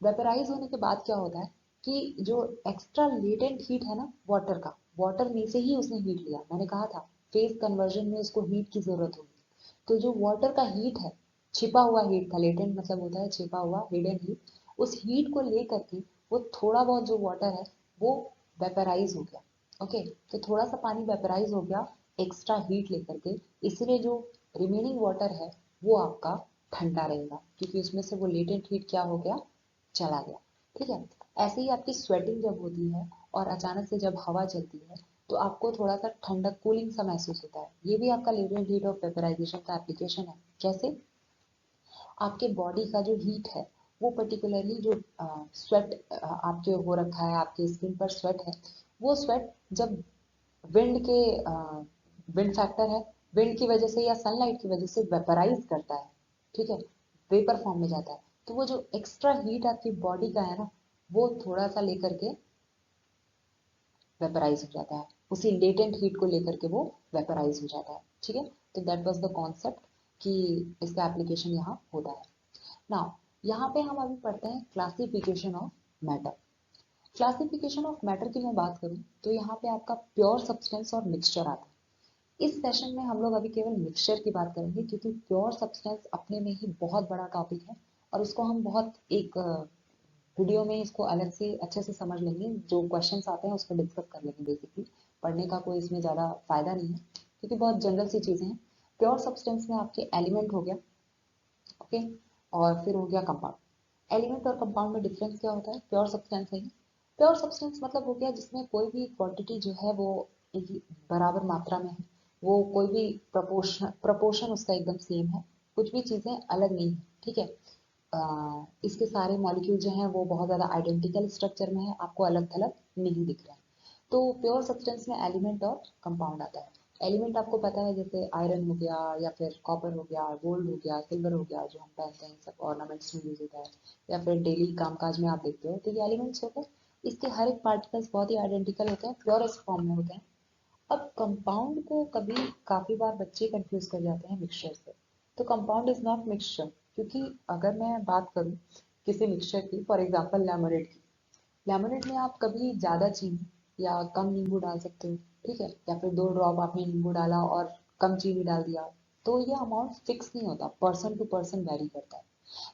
वेपराइज होने के बाद क्या होता है कि जो एक्स्ट्रा लेटेंट हीट है ना वाटर का, वाटर में से ही उसने हीट लिया, मैंने कहा था फेज कन्वर्जन में उसको हीट की जरूरत होगी। तो जो वाटर का हीट है, छिपा हुआ हीट था, लेटेंट मतलब होता है छिपा हुआ, हिडन हीट, उस हीट को लेकर के वो थोड़ा बहुत जो वाटर है वो वेपराइज हो गया। ओके, तो थोड़ा सा पानी वेपराइज हो गया एक्स्ट्रा हीट लेकर के, इसलिए जो रिमेनिंग वाटर है वो आपका ठंडा रहेगा, क्योंकि उसमें से वो लेटेंट हीट क्या हो गया, चला गया। ठीक है, ऐसे ही आपकी स्वेटिंग जब होती है और अचानक से जब हवा चलती है तो आपको थोड़ा सा ठंडक कूलिंग सा महसूस होता है, ये भी आपका लेटेंट हीट ऑफ वेपराइजेशन का एप्लीकेशन है। कैसे, आपके बॉडी का जो हीट है वो पर्टिकुलरली जो स्वेट आपके हो रखा है, आपके स्किन पर स्वेट है, वो स्वेट जब विंड के विंड फैक्टर है, विंड की वजह से या सनलाइट की वजह से वेपराइज करता है, ठीक है, वेपर फॉर्म में जाता है, तो वो जो एक्स्ट्रा हीट आपकी बॉडी का है ना, वो थोड़ा सा लेकर के वेपराइज हो जाता है, उसी लेटेंट हीट को लेकर के वो वेपराइज हो जाता है। ठीक है, तो दैट वाज द कॉन्सेप्ट कि इसका एप्लीकेशन यहाँ होता है। नाउ यहाँ पे हम अभी पढ़ते हैं classification of matter. Classification of matter की मैं बात करूँ तो यहाँ पे आपका प्योर सब्सटेंस और मिक्सचर आता है। इस सेशन में हम लोग अभी केवल मिक्सचर की बात करेंगे, क्योंकि प्योर सब्सटेंस अपने में ही बहुत बड़ा टॉपिक है और इसको हम बहुत एक वीडियो में इसको अलग से अच्छे से समझ लेंगे, जो क्वेश्चंस आते हैं उसको डिस्कस कर लेंगे। बेसिकली पढ़ने का कोई इसमें ज़्यादा फायदा नहीं है, क्योंकि बहुत जनरल सी चीज़ें हैं। प्योर सब्सटेंस में आपके एलिमेंट हो गया, ओके, और फिर हो गया कंपाउंड। एलिमेंट और कंपाउंड में डिफरेंस क्या होता है? प्योर सब्सटेंस है। प्योर सब्सटेंस मतलब हो गया जिसमें कोई भी क्वांटिटी जो है वो एक बराबर मात्रा में है, वो कोई भी प्रपोर्शन उसका एकदम सेम है, कुछ भी चीज़ें अलग नहीं है। ठीक है, इसके सारे मॉलिक्यूल जो हैं वो बहुत ज़्यादा आइडेंटिकल स्ट्रक्चर में है, आपको अलग थलग नहीं दिख रहा है। तो प्योर सब्सटेंस में एलिमेंट और कंपाउंड आता है। एलिमेंट आपको पता है, जैसे आयरन हो गया या फिर कॉपर हो गया, गोल्ड हो गया, सिल्वर हो गया, जो हम पहनते हैं सब ऑर्नामेंट्स में यूज होता है, या फिर डेली कामकाज में आप देखते हो, तो ये एलिमेंट्स होते हैं। इसके हर एक पार्टिकल्स बहुत ही आइडेंटिकल होते हैं, प्योरेस्ट फॉर्म में होते हैं। अब कंपाउंड को कभी काफी बार बच्चे कंफ्यूज कर जाते हैं मिक्सचर से। तो कंपाउंड इज नॉट मिक्सचर, क्योंकि अगर मैं बात करूं किसी मिक्सचर की, फॉर एग्जांपल लेमोनेड की, लेमोनेड में आप कभी ज्यादा चीनी या कम नींबू डाल सकते हो। ठीक है, या फिर 2 ड्रॉप आपने नींबू डाला और कम चीनी डाल दिया, तो ये अमाउंट फिक्स नहीं होता, पर्सन टू पर्सन वेरी करता है।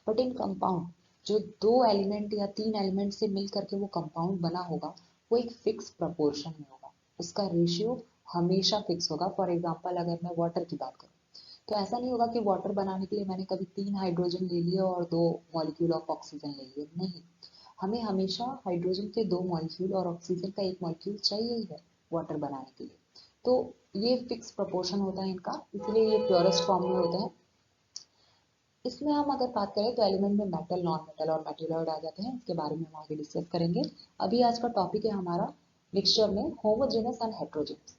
बट इन कंपाउंड, जो 2 एलिमेंट या 3 एलिमेंट से मिल करके वो कंपाउंड बना होगा, वो एक फिक्स प्रपोर्शन में होगा, उसका रेशियो हमेशा फिक्स होगा। फॉर एग्जाम्पल अगर मैं वाटर की बात करूँ, तो ऐसा नहीं होगा कि वाटर बनाने के लिए मैंने कभी 3 हाइड्रोजन ले लिए और 2 मॉलिक्यूल ऑफ ऑक्सीजन ले लिए, नहीं। हमें हमेशा हाइड्रोजन के 2 मॉलिक्यूल और ऑक्सीजन का 1 मॉलिक्यूल चाहिए ही है वाटर बनाने के लिए। तो ये फिक्स प्रोपोर्शन होता है इनका, इसलिए ये प्योरेस्ट फॉर्म में होते हैं। इसमें हम अगर बात करें तो एलिमेंट में मेटल, नॉन मेटल और मेटेलॉइड आ जाते हैं, इसके बारे में हम आगे डिस्कस करेंगे। अभी आज का टॉपिक है हमारा मिक्सचर में homogeneous and heterogeneous.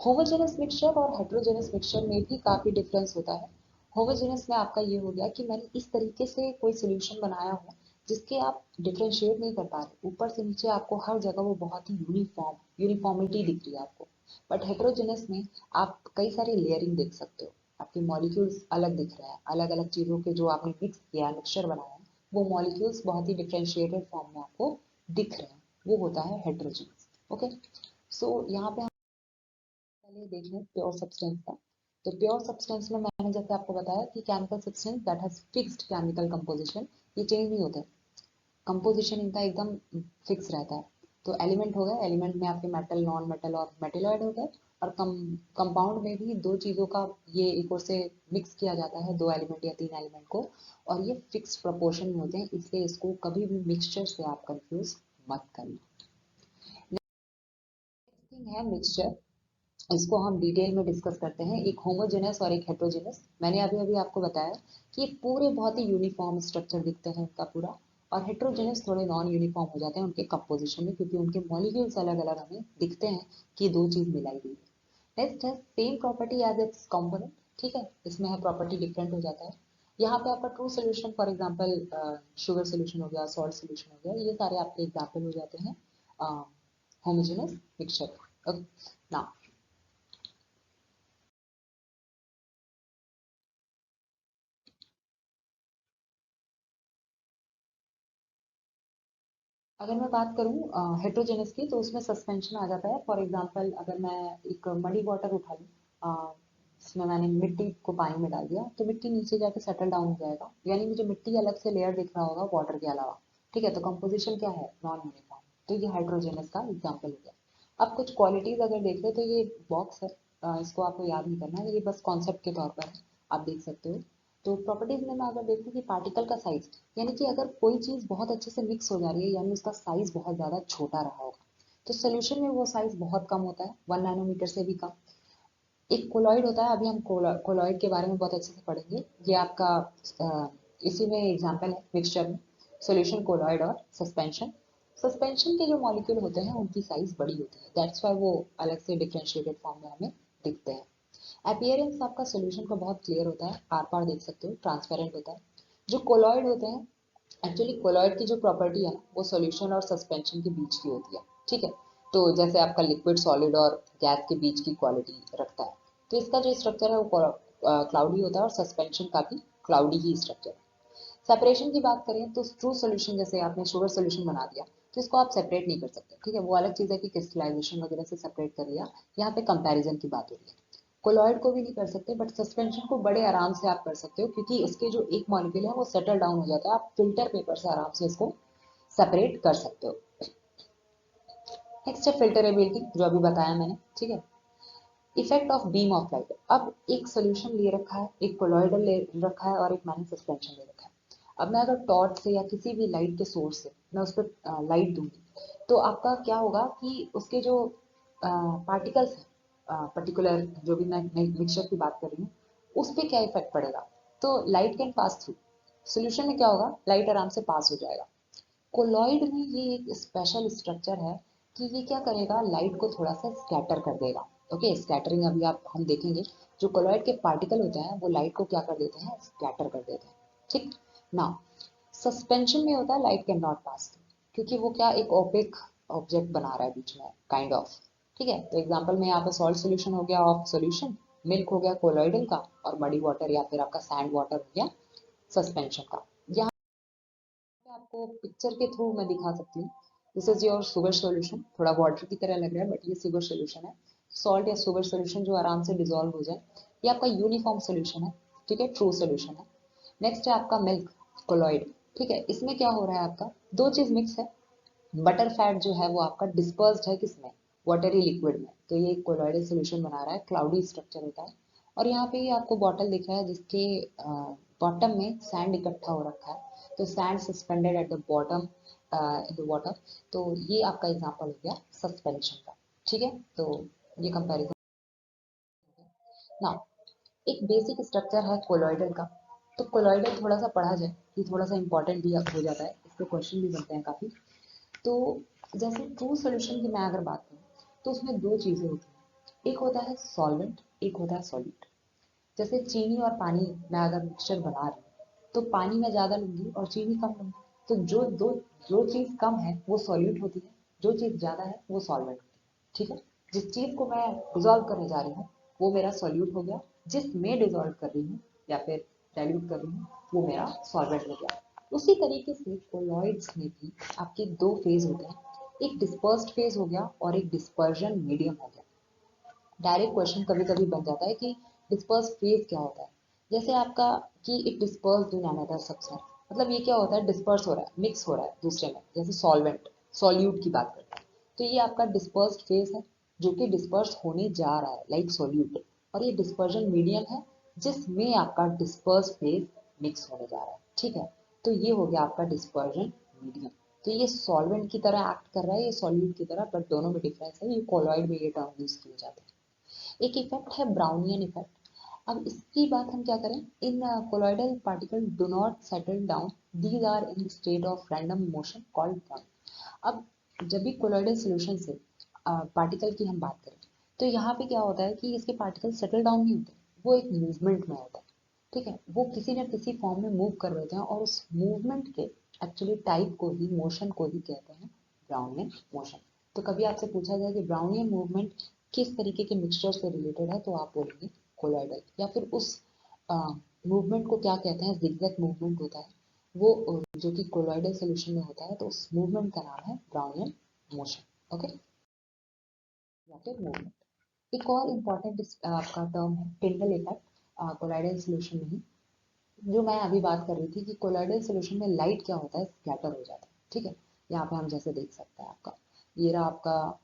Homogeneous mixture और हेट्रोजेनस मिक्सचर में भी काफी डिफरेंस होता है। होमोजेनस में आपका ये हो गया कि मैंने इस तरीके से कोई सोल्यूशन बनाया हो जिसके आप डिफ्रेंशिएट नहीं कर पा रहे, ऊपर से नीचे आपको हर जगह वो बहुत ही यूनिफॉर्मिटी दिख रही है आपको। बट हेट्रोजेनस में आप कई सारी लेयरिंग देख सकते हो, आपके मॉलिक्यूल्स अलग दिख रहे हैं, अलग अलग चीज़ों के जो आपने मिक्स किया है, मिक्सचर बनाया है, वो मॉलिक्यूल्स बहुत ही डिफ्रेंशिएटेड फॉर्म में आपको दिख रहे हैं, वो होता है हेट्रोजेनस। ओके, सो यहाँ पे हम पहले देख लें प्योर सब्सटेंस का। तो प्योर सब्सटेंस में मैंने जैसे आपको बताया कि chemical substance that has fixed chemical composition, ये चेंज नहीं होते, कंपोजिशन इनका एकदम फिक्स रहता है। तो एलिमेंट हो गए, एलिमेंट में आपके मेटल, नॉन मेटल और मेटेलॉइड हो गए, और कंपाउंड में भी 2 चीज़ों का ये एक और से मिक्स किया जाता है, 2 एलिमेंट या 3 एलिमेंट को, और ये फिक्स प्रोपोर्शन में होते हैं, इसलिए इसको कभी भी मिक्सचर से आप कंफ्यूज मत करना। नेक्स्ट थिंग है मिक्सचर, इसको हम डिटेल में डिस्कस करते हैं। एक होमोजेनस और एक हेट्रोजेनस। मैंने अभी अभी आपको बताया कि ये पूरे बहुत ही यूनिफॉर्म स्ट्रक्चर दिखते हैं इनका पूरा, और हेट्रोजेनस थोड़े नॉन यूनिफॉर्म हो जाते हैं उनके कंपोजिशन में, क्योंकि उनके मॉलिक्यूल्स अलग अलग हमें दिखते हैं कि 2 चीज मिलाई हुई है। नेक्स्ट है same property as its component. ठीक है, इसमें है प्रॉपर्टी डिफरेंट हो जाता है। यहाँ पे आपका true solution, for example sugar solution हो गया, सॉल्ट सोल्यूशन हो गया, ये सारे आपके एग्जाम्पल हो जाते हैं होमोजेनस मिक्सचर। नाउ अगर मैं बात करूँ हेट्रोजेनस की, तो उसमें सस्पेंशन आ जाता है। फॉर एग्जांपल अगर मैं एक मडी वाटर उठा लूँ, उसमें मैंने मिट्टी को पानी में डाल दिया, तो मिट्टी नीचे जाके सेटल डाउन हो जाएगा, यानी मुझे मिट्टी अलग से लेयर दिख रहा होगा वाटर के अलावा। ठीक है, तो कंपोजिशन क्या है? Non uniform. तो ये हाइड्रोजेनस का एग्जाम्पल हो गया। अब कुछ क्वालिटीज अगर देख ले तो ये बॉक्स है, इसको आपको याद नहीं करना है, ये बस कॉन्सेप्ट के तौर पर है, आप देख सकते हो। तो प्रॉपर्टीज में मैं अगर देखूँ कि पार्टिकल का साइज, यानी कि अगर कोई चीज़ बहुत अच्छे से मिक्स हो जा रही है, यानी उसका साइज बहुत ज़्यादा छोटा रहा होगा, तो सोल्यूशन में वो साइज बहुत कम होता है, 1 नैनोमीटर से भी कम। एक कोलॉइड होता है, अभी हम कोलॉइड के बारे में बहुत अच्छे से पढ़ेंगे। ये आपका इसी में एग्जाम्पल है मिक्सचर में, सोल्यूशन, कोलॉइड और सस्पेंशन। सस्पेंशन के जो मॉलिक्यूल होते हैं उनकी साइज बड़ी होती है, दैट्स वाई वो अलग से डिफ्रेंशिएटेड फॉर्म में हमें दिखते हैं। अपीयरेंस आपका सोल्यूशन का बहुत क्लियर होता है, आर पार देख सकते हो, ट्रांसपेरेंट होता है। जो कोलॉइड होते हैं एक्चुअली कोलॉइड की जो प्रॉपर्टी है ना वो सॉल्यूशन और सस्पेंशन के बीच की होती है, ठीक है। तो जैसे आपका लिक्विड सॉलिड और गैस के बीच की क्वालिटी रखता है, तो इसका जो स्ट्रक्चर है वो क्लाउडी होता है और सस्पेंशन का भी क्लाउडी ही स्ट्रक्चर है। सेपरेशन की बात करें तो ट्रू सोल्यूशन जैसे आपने शुगर सोल्यूशन बना दिया, तो इसको आप सेपरेट नहीं कर सकते, ठीक है। वो अलग चीज़ है कि क्रिस्टलाइजेशन वगैरह से सेपरेट कर लिया, यहाँ पे कंपैरिजन की बात हो रही है। कोलॉइड को भी नहीं कर सकते, बट सस्पेंशन को बड़े आराम से आप कर सकते हो, क्योंकि उसके जो एक मॉलिक्यूल है वो सेटल डाउन हो जाता है, आप फिल्टर पेपर से आराम से इसको सेपरेट कर सकते हो। नेक्स्ट है फिल्टरेबिलिटी, जो अभी बताया मैंने, ठीक है। Effect of beam of light, अब एक सोल्यूशन ले रखा है, एक कोलॉइडल ले रखा है और एक मैंने सस्पेंशन ले रखा है। अब मैं अगर टॉर्च से या किसी भी लाइट के सोर्स से मैं उस पर लाइट दूंगी, तो आपका क्या होगा कि उसके जो पार्टिकल्स हैं, पर्टिकुलर जो भी मैं मिक्सचर की बात कर रही हूँ, उस पर क्या इफेक्ट पड़ेगा। तो light can pass through, solution में क्या होगा, लाइट आराम से पास हो जाएगा। कोलॉइड में ये एक स्पेशल स्ट्रक्चर है कि ये क्या करेगा, लाइट को थोड़ा सा स्कैटर कर देगा। ओके, स्कैटरिंग अभी आप हम देखेंगे। जो कोलॉइड के पार्टिकल होते हैं वो लाइट को क्या कर देते हैं, स्कैटर कर देते हैं, ठीक ना। सस्पेंशन में होता है लाइट कैन नॉट पास, क्योंकि वो क्या एक ओपेक ऑब्जेक्ट बना रहा है बीच में, काइंड ऑफ, ठीक है। तो एग्जांपल में यहाँ पे सॉल्ट सोल्यूशन हो गया ऑफ सोल्यूशन, मिल्क हो गया कोलॉइडल का, और मडी वाटर या फिर आपका सैंड वाटर हो गया सस्पेंशन का। यहाँ पे आपको पिक्चर के थ्रू मैं दिखा सकती हूँ। This is your sugar solution, थोड़ा वाटर की तरह लग रहा है बट ये सुगर सोल्यूशन है। सॉल्ट या सुगर सोल्यूशन जो आराम से डिजोल्व हो जाए, ये आपका यूनिफॉर्म सोल्यूशन है, ठीक है, ट्रू सोल्यूशन है। नेक्स्ट है आपका मिल्क कोलॉइड, ठीक है। इसमें क्या हो रहा है, आपका दो चीज मिक्स है। बटर फैट जो है वो आपका डिस्पर्स्ड है किसमें, वाटरी लिक्विड में, तो ये कोलॉइडल सोल्यूशन बना रहा है, क्लाउडी स्ट्रक्चर होता है। और यहाँ पे आपको बॉटल दिख रहा है जिसके बॉटम में सैंड इकट्ठा हो रखा है, तो sand suspended at the bottom in the water. तो ये आपका एग्जांपल हो गया सस्पेंशन का, ठीक है। तो ये कंपैरिजन ना। एक बेसिक स्ट्रक्चर है कोलॉइडल का। तो कोलॉइडल थोड़ा सा पढ़ा जाए, ये थोड़ा सा इंपॉर्टेंट भी हो जाता है, इसके क्वेश्चन भी बनते हैं काफी। तो जैसे ट्रू सोल्यूशन की मैं अगर बात करूँ, तो उसमें दो चीजें होती हैं, एक होता है सॉल्वेंट, एक होता है सॉल्यूट। जैसे चीनी और पानी मैं अगर मिक्सचर बना रही हूँ, तो पानी मैं ज्यादा लूंगी और चीनी कम लूंगी, तो जो चीज कम है वो सॉल्यूट होती है, जो चीज ज्यादा है वो सॉल्वेंट होती है, ठीक है। जिस चीज को मैं डिजोल्व करने जा रही हूँ वो मेरा सॉल्यूट हो गया, जिस में डिजोल्व कर रही हूँ या फिर डाइल्यूट कर रही हूँ वो मेरा सॉल्वेंट हो गया। उसी तरीके से कोलॉइड्स में भी आपके दो फेज होते हैं, एक डिस्पर्स्ड फेज हो गया और एक डिस्पर्जन मीडियम हो गया। डायरेक्ट क्वेश्चन कभी कभी बन जाता है कि डिस्पर्स फेज क्या होता है। जैसे आपका कि it disperse in another substance, मतलब ये क्या होता है, डिस्पर्स हो रहा है, मिक्स हो रहा है दूसरे में, जैसे सॉल्वेंट सॉल्यूट की बात करते हैं, तो ये आपका डिस्पर्स्ड फेज है, जो कि डिस्पर्स होने जा रहा है लाइक सॉल्यूट। और ये डिस्पर्जन मीडियम है, जिसमें आपका डिस्पर्स फेज मिक्स होने जा रहा है, ठीक है। तो ये हो गया आपका डिस्पर्जन मीडियम। तो ये सॉल्वेंट की तरह एक्ट कर रहा है, ये सॉल्यूट की तरह, बट दोनों में डिफरेंस है, ये कोलॉइड में ये टर्म यूज किए जाते हैं। एक इफेक्ट है ब्राउनियन इफेक्ट। अब इसकी बात हम क्या करें, इन colloidal particle do not settle down, these are in state of random motion called point. अब जब भी कोलॉइडल सोल्यूशन से पार्टिकल की हम बात करें, तो यहाँ पे क्या होता है कि इसके पार्टिकल सेटल डाउन नहीं होते, वो एक मूवमेंट में होता है, ठीक है। वो किसी न किसी फॉर्म में मूव कर रहे हैं, और उस मूवमेंट के एक्चुअली टाइप को ही, मोशन को ही कहते हैं ब्राउनियन मोशन। तो कभी आपसे पूछा जाए कि ब्राउनियन मूवमेंट किस तरीके के मिक्सचर से रिलेटेड है, तो आप बोलेंगे कोलॉइडल, या फिर उस मूवमेंट को क्या कहते हैं, जिगजैग मूवमेंट होता है वो, जो कि कोलॉइडल सोल्यूशन में होता है, तो उस मूवमेंट का नाम है ब्राउनियन मोशन, ओके, या फिर मूवमेंट। एक और इम्पॉर्टेंट आपका टर्म है टिंडल इफेक्ट, कोलॉइडल सोल्यूशन में ही, जो मैं अभी बात कर रही थी कि कोलॉइडल सोल्यूशन में लाइट क्या होता है, स्कैटर हो जाता है, ठीक है। यहाँ पे हम जैसे देख सकते हैं, आपका ये रहा आपका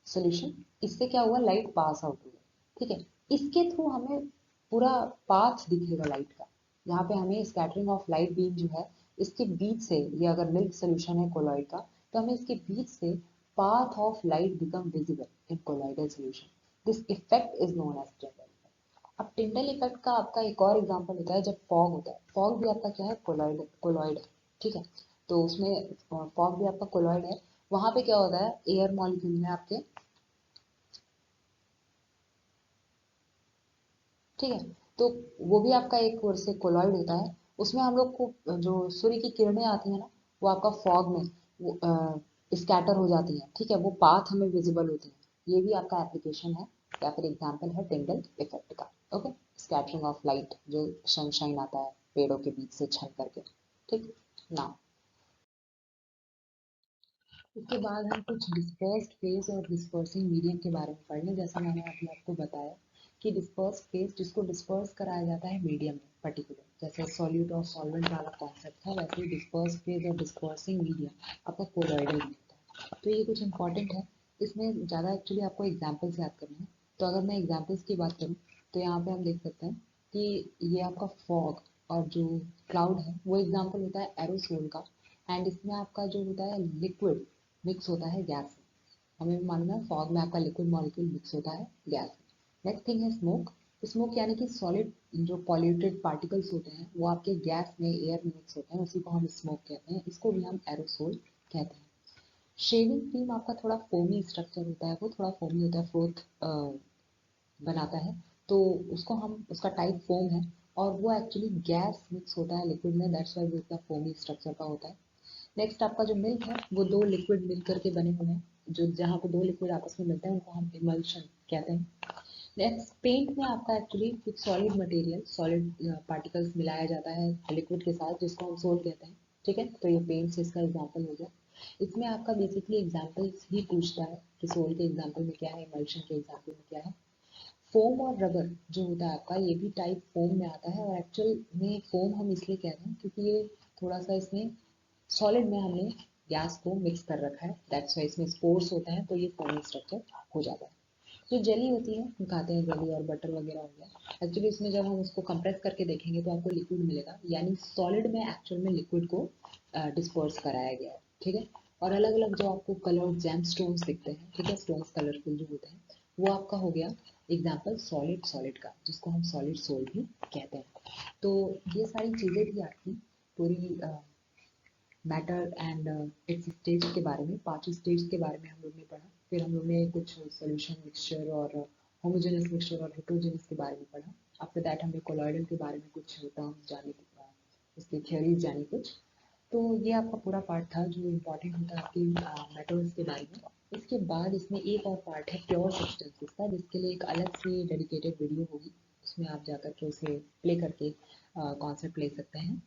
सोल्यूशन, इससे क्या हुआ, लाइट पास आउट हुई, ठीक है। इसके थ्रू हमें पूरा पाथ दिखेगा लाइट का। यहाँ पे हमें स्कैटरिंग ऑफ लाइट बीम जो है, इसके बीच से, ये अगर मिल्क सोल्यूशन है कोलॉइड का, तो हमें इसके बीच से path of light become visible in colloidal solution. This effect is known as Tyndall. अब टिंडल इफेक्ट का आपका एक और एग्जांपल होता है जब फॉग होता है, फॉग भी आपका क्या है, कोलॉइड कोलॉइड है, ठीक है। तो उसमें फॉग भी आपका कोलॉइड है। वहां पे क्या होता है, एयर मॉलिक्यूल में आपके, ठीक है, तो वो भी आपका एक ओर से कोलॉइड होता है। उसमें हम लोग को जो सूर्य की किरणें आती है ना, वो आपका फॉग में वो स्कैटर हो जाती है, ठीक है, वो पाथ हमें विजिबल होती है। ये भी आपका एप्लीकेशन है या फिर एग्जाम्पल है टिंडल इफेक्ट का। ओके, स्कैटरिंग ऑफ लाइट, जो सनशाइन आता है पेड़ों के बीच से छन करके। ठीक ना, उसके बाद हम कुछ डिस्पर्स्ड फेज और डिस्पर्सिंग मीडियम के बारे में पढ़ लें। जैसा मैंने अभी आपको बताया कि डिस्पर्स फेज जिसको डिस्पर्स कराया जाता है मीडियम में पर्टिकुलर, जैसे सॉल्यूट और सॉल्वेंट वाला कॉन्सेप्ट था, वैसे ही डिस्पर्स फेज और डिस्पर्सिंग मीडियम आपका कोलॉइडल में होता है। तो ये कुछ इंपॉर्टेंट है, इसमें ज़्यादा एक्चुअली आपको एग्जाम्पल्स याद करना है। तो अगर मैं एग्जाम्पल्स की बात करूँ तो यहाँ पे हम देख सकते हैं कि ये आपका फॉग और जो क्लाउड है वो एग्जाम्पल होता है एरोसोल का। एंड इसमें आपका जो होता है लिक्विड मिक्स होता है गैस में। हमें भी मालूम है फॉग में आपका लिक्विड मॉलिक्यूल मिक्स होता है गैस में। नेक्स्ट थिंग है स्मोक। स्मोक यानी कि सॉलिड जो पॉल्यूटेड पार्टिकल्स होते हैं वो आपके गैस में एयर में मिक्स होते हैं, उसी को हम स्मोक कहते हैं, इसको भी हम एरोसोल कहते हैं। शेविंग क्रीम आपका थोड़ा फोमी स्ट्रक्चर होता है, वो थोड़ा फोमी होता है, फ्रोथ बनाता है, तो उसको हम उसका टाइप फोम है, और वो एक्चुअली गैस मिक्स होता है लिक्विड में, दैट्स वाई वो इतना फोमी स्ट्रक्चर का होता है। नेक्स्ट आपका जो मिल्क है वो दो लिक्विड मिल करके बने हुए हैं, जो जहाँ पे दो लिक्विड आपस में मिलते हैं उनको हम इमल्शन कहते हैं। नेक्स्ट पेंट में आपका एक्चुअली कुछ सॉलिड मटेरियल, सॉलिड पार्टिकल्स मिलाया जाता है लिक्विड के साथ, जिसको हम सोल कहते हैं। ठीक है, तो ये पेंट से इसका एग्जाम्पल हो गया। इसमें आपका बेसिकली एग्जाम्पल्स ही पूछता है कि सोल के एग्जाम्पल में क्या है, इमल्शन के एग्जाम्पल में क्या है। फोम और रबर जो होता है आपका, ये भी टाइप फोम में आता है, और एक्चुअल में फोम हम इसलिए कहते हैं क्योंकि ये थोड़ा सा इसमें सॉलिड में हमने गैस को मिक्स कर रखा है, दैट्स वाई इसमें स्पोर्स होते हैं, तो ये फोमी स्ट्रक्चर हो जाता है। जो जेली होती है हम खाते हैं, जेली और बटर वगैरह हो गया, एक्चुअली इसमें जब हम उसको कंप्रेस करके देखेंगे तो आपको लिक्विड मिलेगा, यानी सॉलिड में एक्चुअल में लिक्विड को डिस्पर्स कराया गया है। ठीक है, और अलग अलग जो आपको कलर जेम स्टोन्स दिखते हैं, ठीक है, स्टोन्स कलरफुल जो होते हैं, वो आपका हो गया एग्जाम्पल सॉलिड सॉलिड का, जिसको हम सॉलिड सोल भी कहते हैं। तो ये सारी चीज़ें थी आपकी पूरी मैटर एंड इट्स स्टेज के बारे में, पांचों स्टेज के बारे में हम लोग ने पढ़ा। फिर हम लोग ने कुछ सोल्यूशन मिक्सचर और होमोजेनस मिक्सचर और हेट्रोजेनस के बारे में पढ़ा। आफ्टर दैट हमने कोलॉइडल के बारे में कुछ टर्म्स जाने, उसकी थ्योरीज जानी कुछ। तो ये आपका पूरा पार्ट था जो इम्पोर्टेंट होता है आपकी मेटल्स के बारे में। इसके बाद इसमें एक और पार्ट है प्योर सब्सटेंसेस का, जिसके लिए एक अलग से डेडिकेटेड वीडियो होगी, उसमें आप जाकर के उसे प्ले करके कॉन्सेप्ट ले सकते हैं।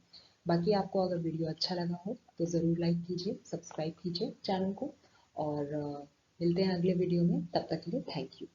बाकी आपको अगर वीडियो अच्छा लगा हो तो ज़रूर लाइक कीजिए, सब्सक्राइब कीजिए चैनल को, और मिलते हैं अगले वीडियो में, तब तक के लिए थैंक यू।